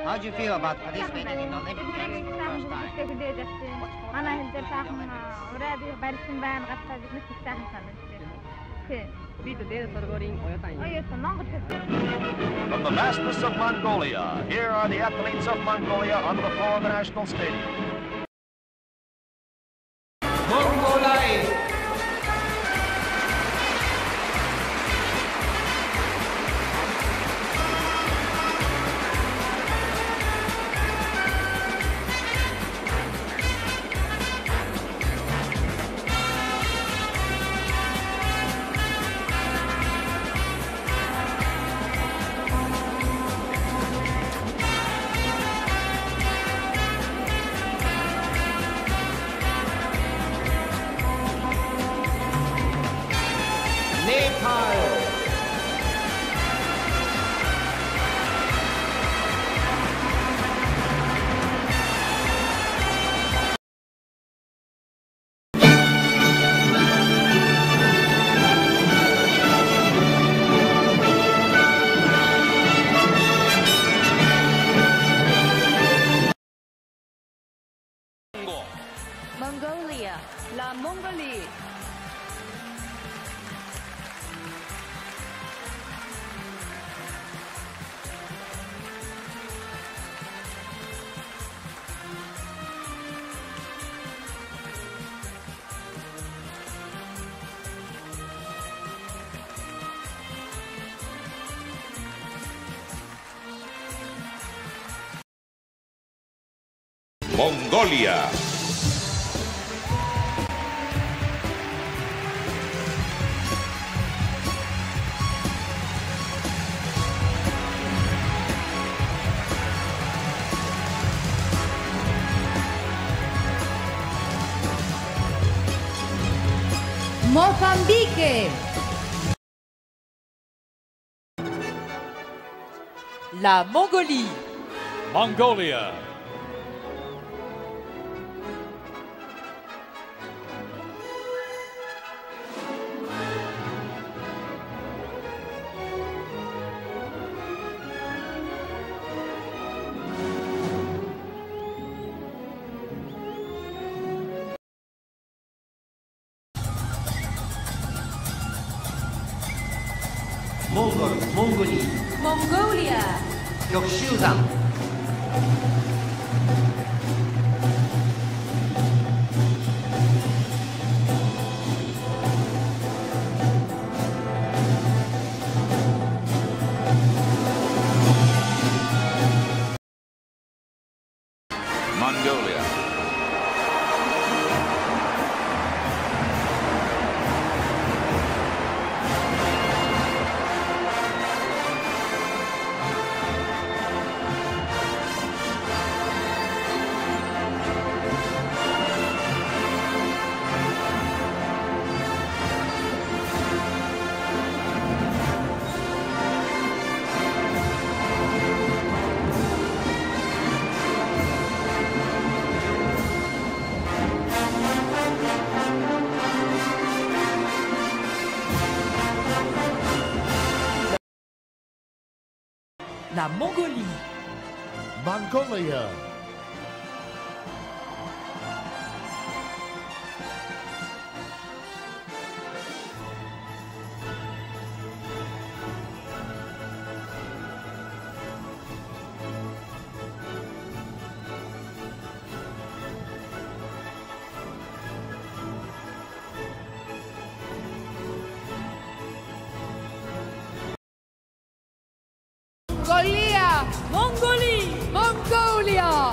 How do you feel about participating in the Olympic Games for the first time? From the vastness of Mongolia, here are the athletes of Mongolia on the floor of the national stadium. Mongolei! Mongolia, la Mongolie. Mongolia. Mozambique. La Mongolie. Mongolia. Mongolie. Mongolia. Gyeongsusan. Mongolia. La Mongolie. Mongolia. Mongolia. Mongolie. Mongolia.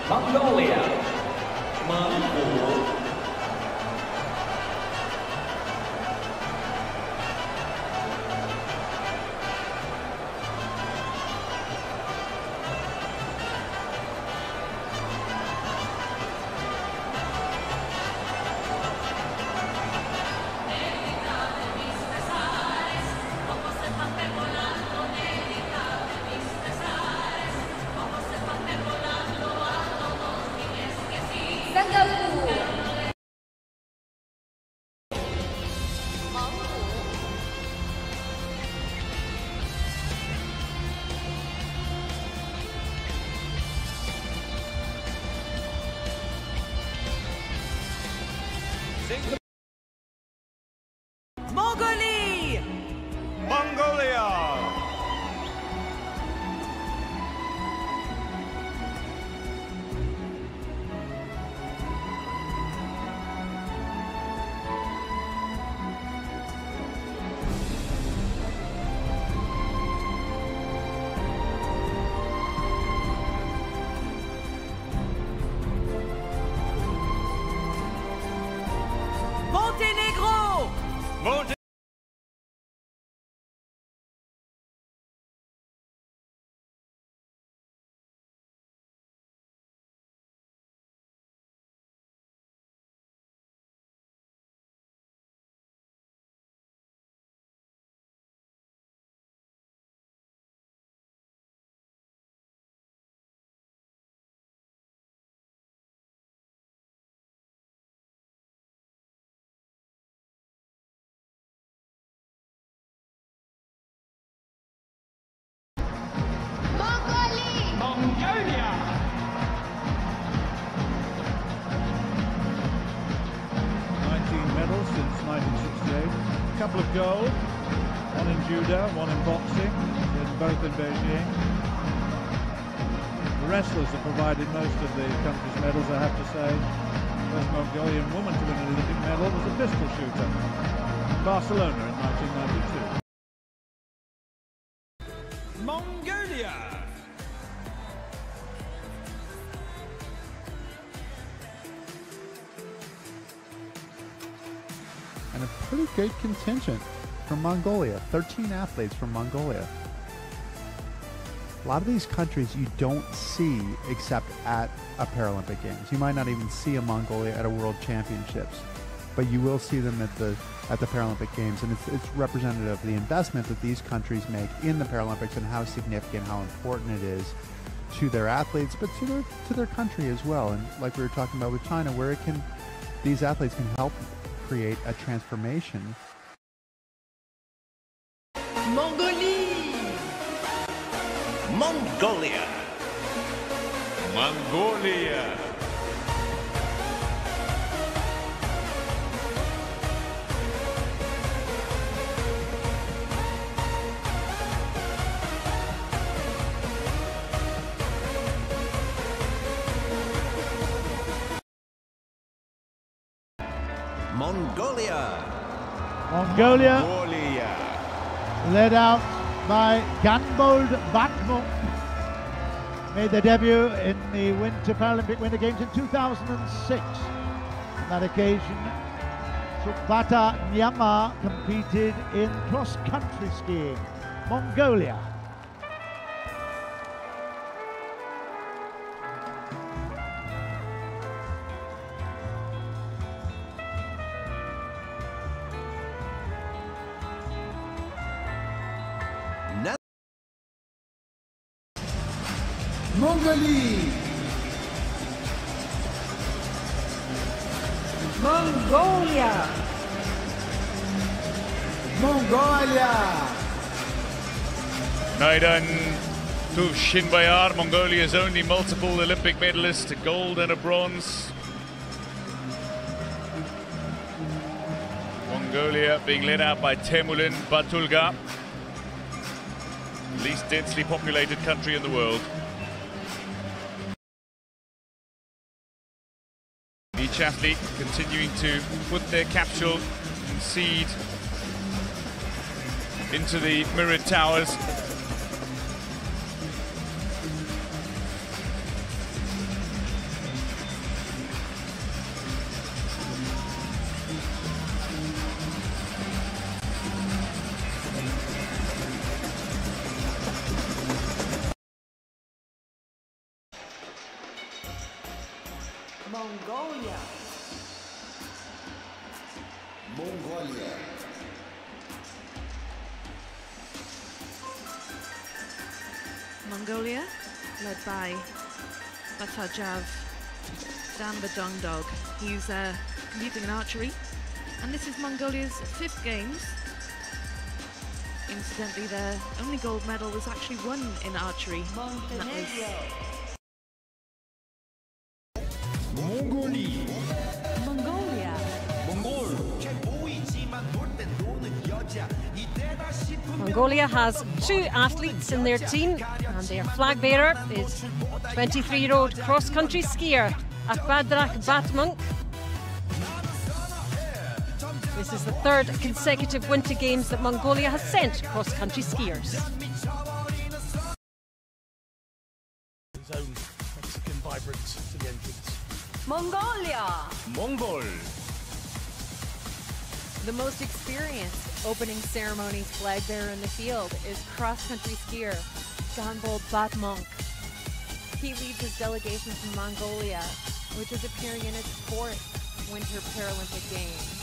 Mongolia. Mongol. Mongolie! Mongolia! Monténégro! Mongolia. 19 medals since 1968. A couple of gold, one in judo, one in boxing, both in Beijing. The wrestlers have provided most of the country's medals, I have to say. The first Mongolian woman to win an Olympic medal was a pistol shooter in Barcelona in 1992. Mongolia! And a pretty good contingent from Mongolia. 13 athletes from Mongolia. A lot of these countries you don't see except at a Paralympic Games. You might not even see a Mongolia at a World Championships, but you will see them at the Paralympic Games, and it's representative of the investment that these countries make in the Paralympics and how significant, how important it is to their athletes, but to their country as well. And like we were talking about with China, where these athletes can help create a transformation. Mongolie! Mongolia. Mongolia! Mongolia. Mongolia, led out by Gunbold Batmo, made their debut in the Paralympic Winter Games in 2006. On that occasion, Subhata Nyama competed in cross-country skiing. Mongolia. Mongolie! Mongolia! Mongolia! Naidan Tuvshinbayar, Mongolia's only multiple Olympic medalist, a gold and a bronze. Mongolia being led out by Temulin Batulga, least densely populated country in the world. Each athlete continuing to put their capsule and seed into the mirrored towers. Mongolia. Mongolia. Mongolia, led by Batajav Dambadongdog. He's competing in archery, and this is Mongolia's 5th Games. Incidentally, their only gold medal was actually won in archery. And that was Mongolia. Mongolia has 2 athletes in their team, and their flag bearer is 23-year-old cross-country skier Akbadrak Batmonk. This is the 3rd consecutive Winter Games that Mongolia has sent cross-country skiers. His own Mexican vibrance to the entrance. Mongolia. Mongol. The most experienced opening ceremonies flag bearer in the field is cross-country skier Ganbol Batmonk. He leads his delegation from Mongolia, which is appearing in its 4th Winter Paralympic Games.